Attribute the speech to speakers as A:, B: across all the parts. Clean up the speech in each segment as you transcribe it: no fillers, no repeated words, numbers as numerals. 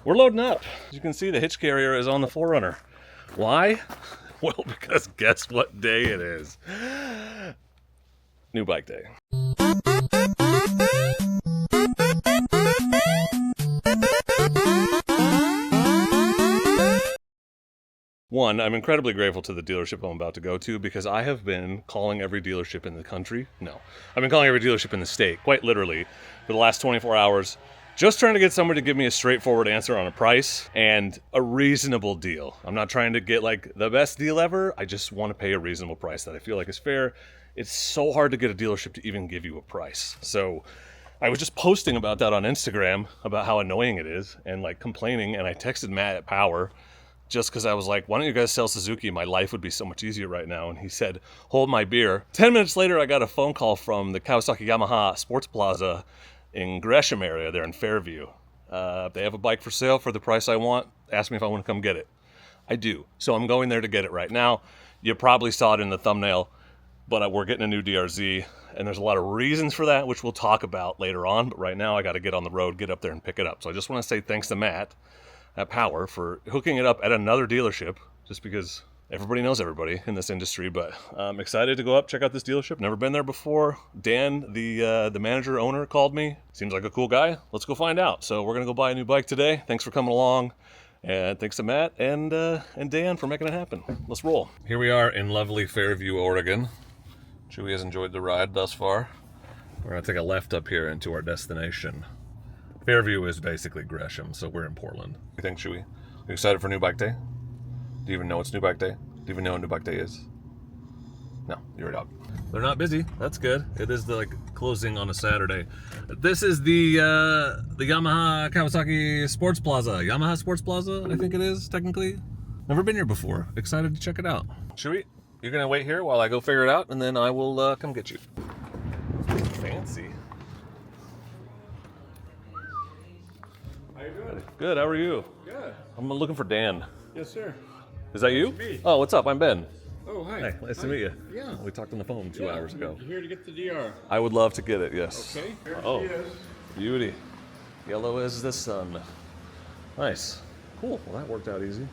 A: We're loading up. As you can see, the hitch carrier is on the 4Runner. Why? Well, because guess what day it is? New bike day. One, I'm incredibly grateful to the dealership I'm about to go to because I have been calling every dealership in the country. No, I've been calling every dealership in the state, quite literally, for the last 24 hours, just trying to get somebody to give me a straightforward answer on a price and a reasonable deal. I'm not trying to get like the best deal ever. I just want to pay a reasonable price that I feel like is fair. It's so hard to get a dealership to even give you a price. So I was just posting about that on Instagram about how annoying it is and like complaining. And I texted Matt at Power just because I was like, why don't you guys sell Suzuki? My life would be so much easier right now. And he said, hold my beer. 10 minutes later, I got a phone call from the Kawasaki Yamaha Sports Plaza in Gresham area there in Fairview. They have a bike for sale for the price I want. Ask me if I want to come get it. I do. So I'm going there to get it right now. You probably saw it in the thumbnail, but we're getting a new DRZ. And there's a lot of reasons for that, which we'll talk about later on. But right now, I got to get on the road, get up there and pick it up. So I just want to say thanks to Matt at Power for hooking it up at another dealership, just because everybody knows everybody in this industry. But I'm excited to go up, check out this dealership. Never been there before. Dan, the manager owner, called me. Seems like a cool guy. Let's go find out. So we're gonna go buy a new bike today. Thanks for coming along, and thanks to Matt and Dan for making it happen. Let's roll. Here we are in lovely Fairview, Oregon. Chewy has enjoyed the ride thus far. We're gonna take a left up here into our destination. Fairview is basically Gresham, so we're in Portland. What do you think, Chewy? Are you excited for New Bike Day? Do you even know it's New Bike Day? Do you even know what New Bike Day is? No, you're a dog. They're not busy. That's good. It is the closing on a Saturday. This is the Yamaha Kawasaki Sports Plaza. Yamaha Sports Plaza, I think it is, technically. Never been here before. Excited to check it out. Chewy, you're going to wait here while I go figure it out, and then I will come get you. Fancy.
B: How you doing?
A: Good, how are you?
B: Good.
A: I'm looking for Dan.
B: Yes, sir.
A: Is that you?
B: Me.
A: Oh, what's up? I'm Ben.
B: Oh, hi.
A: Hey, nice to meet you.
B: Yeah.
A: We talked on the phone 2 hours ago.
B: You're here to get the DR.
A: I would love to get it, yes.
B: Okay. Here
A: Oh,
B: she is.
A: beauty. Yellow as the sun. Nice. Cool. Well, that worked out easy.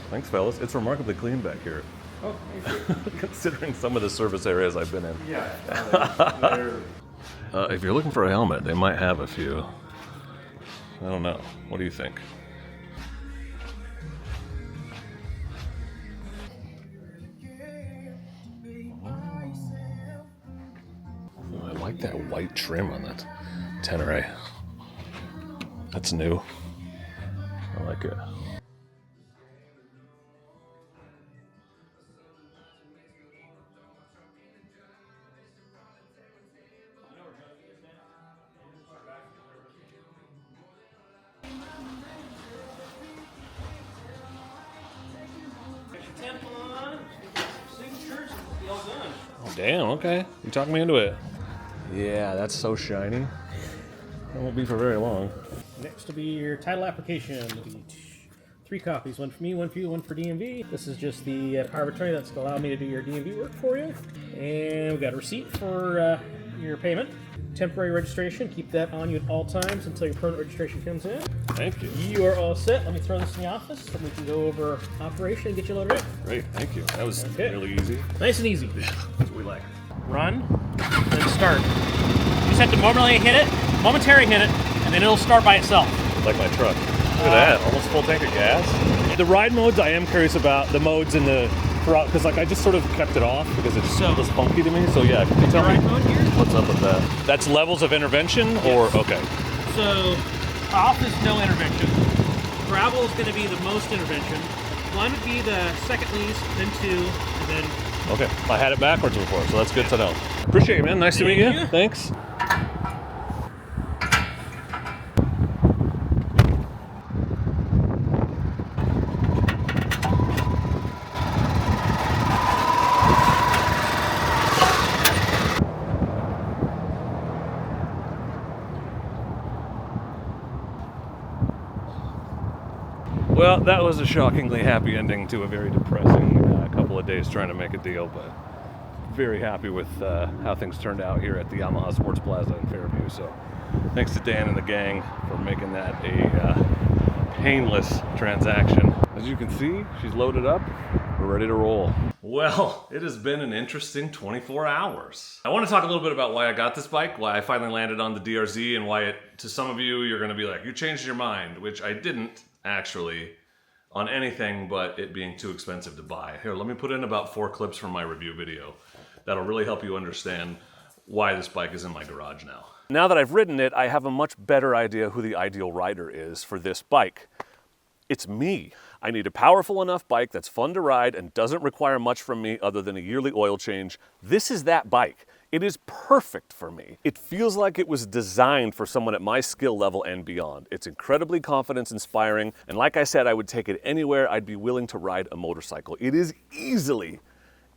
A: Thanks, fellas. It's remarkably clean back here,
B: Oh, thank you.
A: considering some of the service areas I've been in.
B: Yeah.
A: If you're looking for a helmet, they might have a few. I don't know. What do you think? Oh, I like that white trim on that Tenere. That's new. I like it. Oh, damn, okay. You talking me into it. Yeah, that's so shiny. That won't be for very long.
C: Next will be your title application. It'll be 3 copies, one for me, one for you, one for DMV. This is just the power of attorney that's going to allow me to do your DMV work for you. And we've got a receipt for your payment. Temporary registration, keep that on you at all times until your permanent registration comes in.
A: Thank you.
C: You are all set. Let me throw this in the office and we can go over operation and get you loaded in.
A: Great, thank you. That was
C: Okay.
A: really easy.
C: Nice and easy.
A: That's what we like.
C: Run, then start. You just have to momentary hit it, and then it'll start by itself.
A: Like my truck. Look at that, almost full tank of gas. The ride modes, I am curious about the modes in the throughout, because I just sort of kept it off because it's so funky to me. So yeah, can you tell me
C: Ride mode here?
A: what's up with that? That's levels of intervention, or okay?
C: So, off is no intervention. Gravel is going to be the most intervention. 1 would be the second least, then 2, and then...
A: Okay, I had it backwards before, so that's good to know. Appreciate it, man. Nice to meet you.
C: you.
A: Thanks. Well, that was a shockingly happy ending to a very depressing couple of days trying to make a deal, but very happy with how things turned out here at the Yamaha Sports Plaza in Fairview. So thanks to Dan and the gang for making that a painless transaction. As you can see, she's loaded up. We're ready to roll. Well, it has been an interesting 24 hours. I want to talk a little bit about why I got this bike, why I finally landed on the DRZ, and why to some of you, you're going to be like, you changed your mind, which I didn't actually on anything but it being too expensive to buy. Here, let me put in about 4 clips from my review video. That'll really help you understand why this bike is in my garage now. Now that I've ridden it, I have a much better idea who the ideal rider is for this bike. It's me. I need a powerful enough bike that's fun to ride and doesn't require much from me other than a yearly oil change. This is that bike. It is perfect for me. It feels like it was designed for someone at my skill level and beyond. It's incredibly confidence-inspiring, and like I said, I would take it anywhere I'd be willing to ride a motorcycle. It is easily,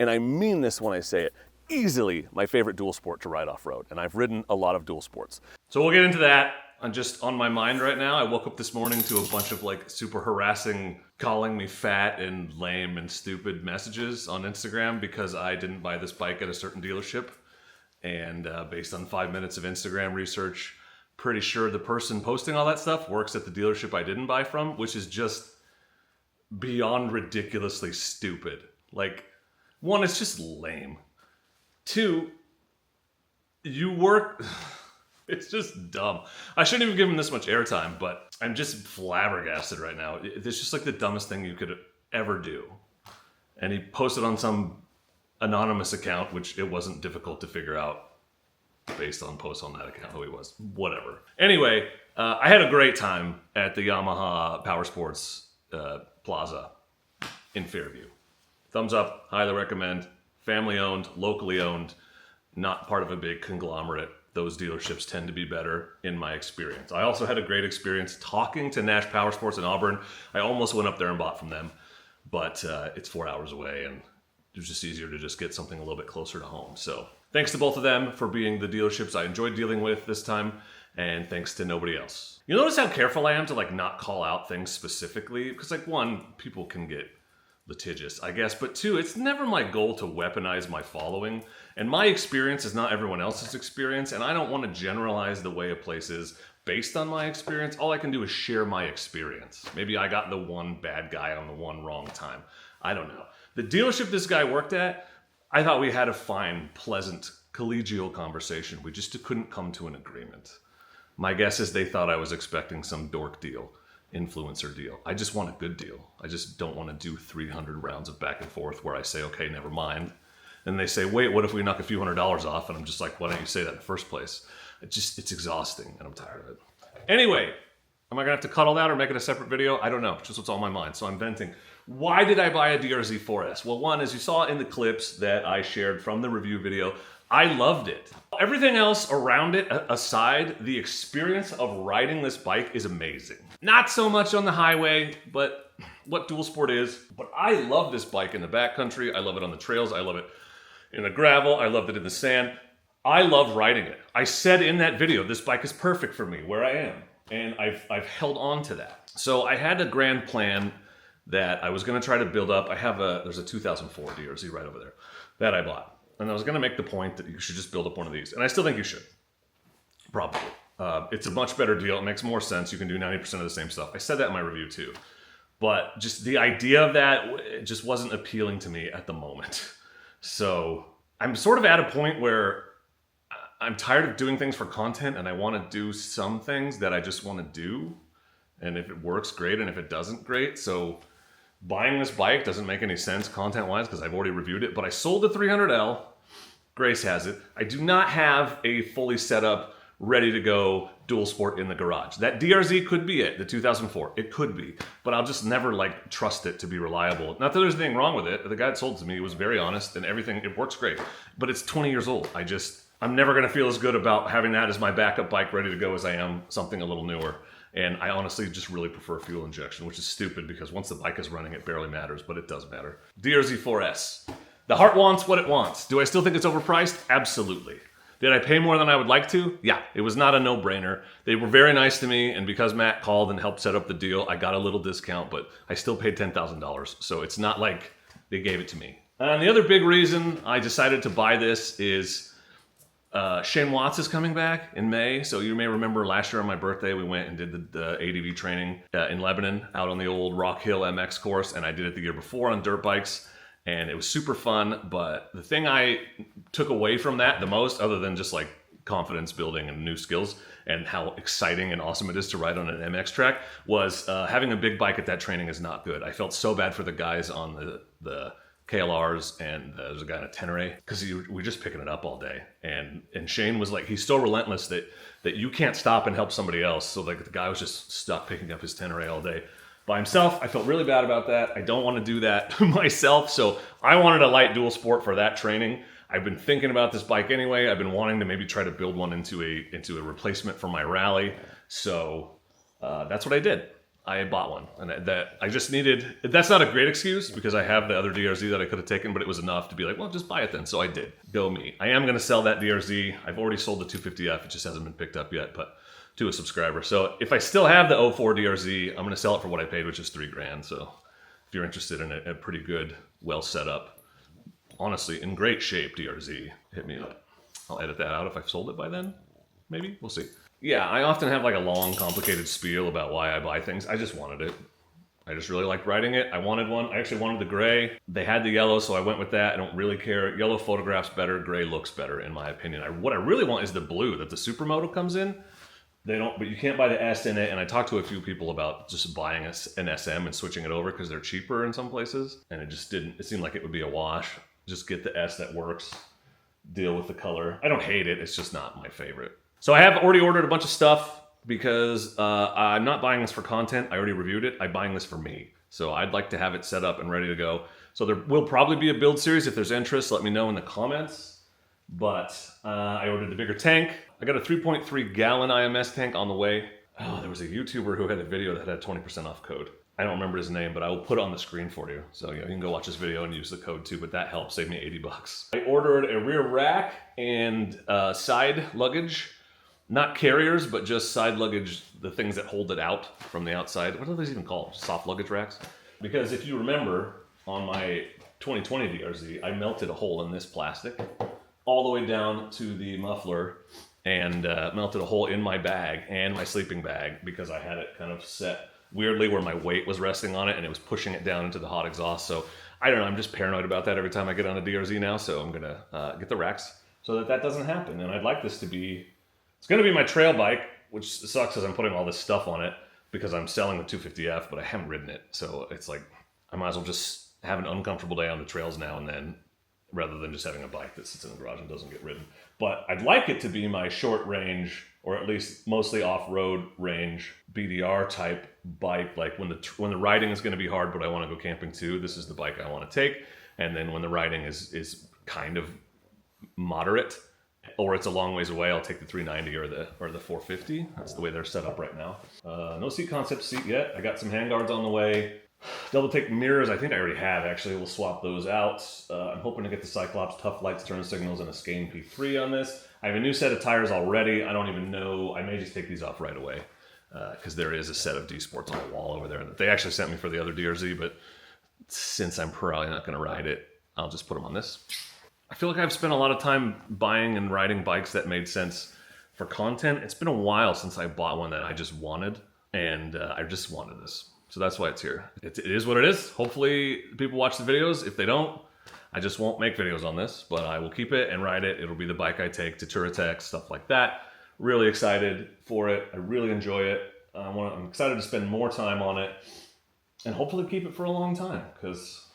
A: and I mean this when I say it, easily my favorite dual sport to ride off-road, and I've ridden a lot of dual sports. So we'll get into that. I'm just on my mind right now. I woke up this morning to a bunch of like super harassing, calling me fat and lame and stupid messages on Instagram because I didn't buy this bike at a certain dealership. And based on 5 minutes of Instagram research, pretty sure the person posting all that stuff works at the dealership I didn't buy from, which is just beyond ridiculously stupid. Like, 1, it's just lame. 2, you work... It's just dumb. I shouldn't even give him this much airtime, but I'm just flabbergasted right now. It's just like the dumbest thing you could ever do. And he posted on some anonymous account, which it wasn't difficult to figure out based on posts on that account who he was. Whatever. Anyway, I had a great time at the Yamaha Power Sports Plaza in Fairview. Thumbs up, highly recommend. Family owned, locally owned, not part of a big conglomerate. Those dealerships tend to be better in my experience. I also had a great experience talking to Nash Power Sports in Auburn. I almost went up there and bought from them, but it's 4 hours away and it was just easier to just get something a little bit closer to home. So thanks to both of them for being the dealerships I enjoyed dealing with this time, and thanks to nobody else. You'll notice how careful I am to like not call out things specifically, because like 1, people can get litigious, I guess, but 2, it's never my goal to weaponize my following, and my experience is not everyone else's experience, and I don't want to generalize the way a place is based on my experience. All I can do is share my experience. Maybe I got the one bad guy on the one wrong time. I don't know. The dealership this guy worked at, I thought we had a fine, pleasant, collegial conversation. We just couldn't come to an agreement. My guess is they thought I was expecting some dork deal. Influencer deal. I just want a good deal. I just don't want to do 300 rounds of back and forth where I say, okay, never mind. And they say, wait, what if we knock a few $100s off? And I'm just like, why don't you say that in the first place? It's exhausting and I'm tired of it. Anyway, am I gonna have to cut all that or make it a separate video? I don't know, it's just what's on my mind. So I'm venting. Why did I buy a DR-Z4s? Well, 1, as you saw in the clips that I shared from the review video, I loved it. Everything else around it aside, the experience of riding this bike is amazing. Not so much on the highway, but what dual sport is. But I love this bike in the backcountry. I love it on the trails. I love it in the gravel. I loved it in the sand. I love riding it. I said in that video, this bike is perfect for me where I am. And I've held on to that. So I had a grand plan that I was gonna try to build up. There's a 2004 DRZ right over there that I bought. And I was gonna make the point that you should just build up one of these. And I still think you should, probably. It's a much better deal. It makes more sense. You can do 90% of the same stuff. I said that in my review too. But just the idea of that, it just wasn't appealing to me at the moment. So I'm sort of at a point where I'm tired of doing things for content and I want to do some things that I just want to do. And if it works, great. And if it doesn't, great. So buying this bike doesn't make any sense content-wise because I've already reviewed it. But I sold the 300L. Grace has it. I do not have a fully set up, ready to go dual sport in the garage. That DRZ could be it, the 2004. It could be, but I'll just never like trust it to be reliable. Not that there's anything wrong with it. The guy that sold it to me was very honest and everything, it works great, but it's 20 years old. I'm never gonna feel as good about having that as my backup bike ready to go as I am something a little newer. And I honestly just really prefer fuel injection, which is stupid because once the bike is running, it barely matters, but it does matter. DR-Z4s. The heart wants what it wants. Do I still think it's overpriced? Absolutely. Did I pay more than I would like to? Yeah, it was not a no-brainer. They were very nice to me, and because Matt called and helped set up the deal, I got a little discount, but I still paid $10,000, so it's not like they gave it to me. And the other big reason I decided to buy this is Shane Watts is coming back in May. So you may remember last year on my birthday, we went and did the ADV training in Lebanon out on the old Rock Hill MX course. And I did it the year before on dirt bikes. And it was super fun. But the thing I took away from that the most, other than just like confidence building and new skills and how exciting and awesome it is to ride on an MX track, was having a big bike at that training is not good. I felt so bad for the guys on the KLRs, and there's a guy in a Tenere, because we're just picking it up all day. And Shane was like, he's so relentless that you can't stop and help somebody else. So like the guy was just stuck picking up his Tenere all day by himself. I felt really bad about that. I don't want to do that myself. So I wanted a light dual sport for that training. I've been thinking about this bike anyway. I've been wanting to maybe try to build one into a replacement for my rally. So that's what I did. I bought one, and that I just needed. That's not a great excuse because I have the other DRZ that I could have taken, but it was enough to be like, well, just buy it then. So I did. Go me. I am going to sell that DRZ. I've already sold the 250F. It just hasn't been picked up yet, but to a subscriber. So if I still have the 04 DRZ, I'm going to sell it for what I paid, which is $3,000. So if you're interested in a pretty good, well set up, honestly, in great shape DRZ, hit me up. I'll edit that out if I've sold it by then. Maybe. We'll see. Yeah, I often have like a long, complicated spiel about why I buy things. I just wanted it. I just really liked riding it. I wanted one. I actually wanted the gray. They had the yellow, so I went with that. I don't really care. Yellow photographs better. Gray looks better, in my opinion. What I really want is the blue that the Supermoto comes in. They don't, but you can't buy the S in it. And I talked to a few people about just buying an SM and switching it over because they're cheaper in some places. And it just didn't. It seemed like it would be a wash. Just get the S that works. Deal with the color. I don't hate it. It's just not my favorite. So I have already ordered a bunch of stuff because I'm not buying this for content. I already reviewed it. I'm buying this for me. So I'd like to have it set up and ready to go. So there will probably be a build series. If there's interest, let me know in the comments. But I ordered the bigger tank. I got a 3.3 gallon IMS tank on the way. Oh, there was a YouTuber who had a video that had a 20% off code. I don't remember his name, but I will put it on the screen for you. So you can go watch this video and use the code too, but that helped save me $80. I ordered a rear rack and side luggage. Not carriers, but just side luggage, the things that hold it out from the outside. What are those even called? Soft luggage racks? Because if you remember, on my 2020 DRZ, I melted a hole in this plastic all the way down to the muffler and melted a hole in my bag and my sleeping bag because I had it kind of set weirdly where my weight was resting on it and it was pushing it down into the hot exhaust. So I don't know, I'm just paranoid about that every time I get on a DRZ now. So I'm going to get the racks so that doesn't happen. And I'd like this to be... It's going to be my trail bike, which sucks because I'm putting all this stuff on it because I'm selling the 250F, but I haven't ridden it. So it's like, I might as well just have an uncomfortable day on the trails now and then, rather than just having a bike that sits in the garage and doesn't get ridden. But I'd like it to be my short range, or at least mostly off-road range BDR type bike. Like when the riding is going to be hard, but I want to go camping too, this is the bike I want to take. And then when the riding is kind of moderate, or it's a long ways away, I'll take the 390 or the 450. That's the way they're set up right now. No seat concept seat yet. I got some handguards on the way. Double take mirrors, I think I already have actually. We'll swap those out. I'm hoping to get the Cyclops Tough Lights turn signals and a Skane P3 on this. I have a new set of tires already. I don't even know. I may just take these off right away because there is a set of D Sports on the wall over there that they actually sent me for the other DRZ, but since I'm probably not going to ride it, I'll just put them on this. I feel like I've spent a lot of time buying and riding bikes that made sense for content. It's been a while since I bought one that I just wanted, and I just wanted this. So that's why it's here. It is what it is. Hopefully people watch the videos. If they don't, I just won't make videos on this, but I will keep it and ride it. It'll be the bike I take to Touratech, stuff like that. Really excited for it. I really enjoy it. I'm excited to spend more time on it and hopefully keep it for a long time because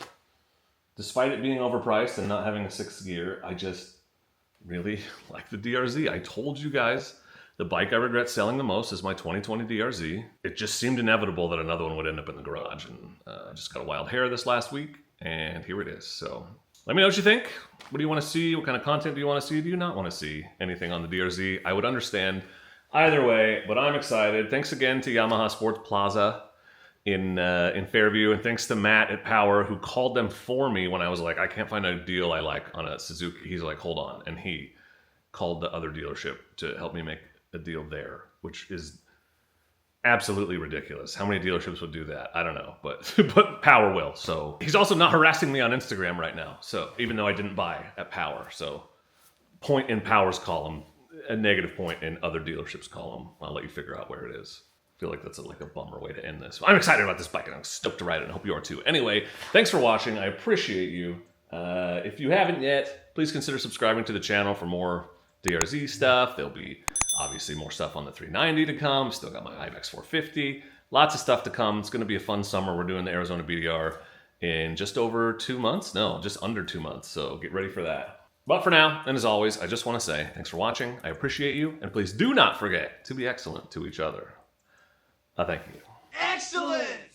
A: despite it being overpriced and not having a 6th gear, I just really like the DRZ. I told you guys the bike I regret selling the most is my 2020 DRZ. It just seemed inevitable that another one would end up in the garage. And I just got a wild hair this last week, and here it is. So let me know what you think. What do you want to see? What kind of content do you want to see? Do you not want to see anything on the DRZ? I would understand either way, but I'm excited. Thanks again to Yamaha Sports Plaza in Fairview, and thanks to Matt at Power who called them for me when I was like, I can't find a deal I like on a Suzuki. He's like, hold on, and he called the other dealership to help me make a deal there, which is absolutely ridiculous. How many dealerships would do that? I don't know, but but Power will. So he's also not harassing me on Instagram right now. So even though I didn't buy at Power, so point in Power's column, a negative point in other dealerships' column. I'll let you figure out where it is. I feel like that's like a bummer way to end this. I'm excited about this bike and I'm stoked to ride it and I hope you are too. Anyway, thanks for watching. I appreciate you. If you haven't yet, please consider subscribing to the channel for more DRZ stuff. There'll be obviously more stuff on the 390 to come. Still got my Ibex 450. Lots of stuff to come. It's going to be a fun summer. We're doing the Arizona BDR in just over 2 months. No, just under 2 months. So get ready for that. But for now, and as always, I just want to say thanks for watching. I appreciate you. And please do not forget to be excellent to each other. Thank you.
D: Excellent!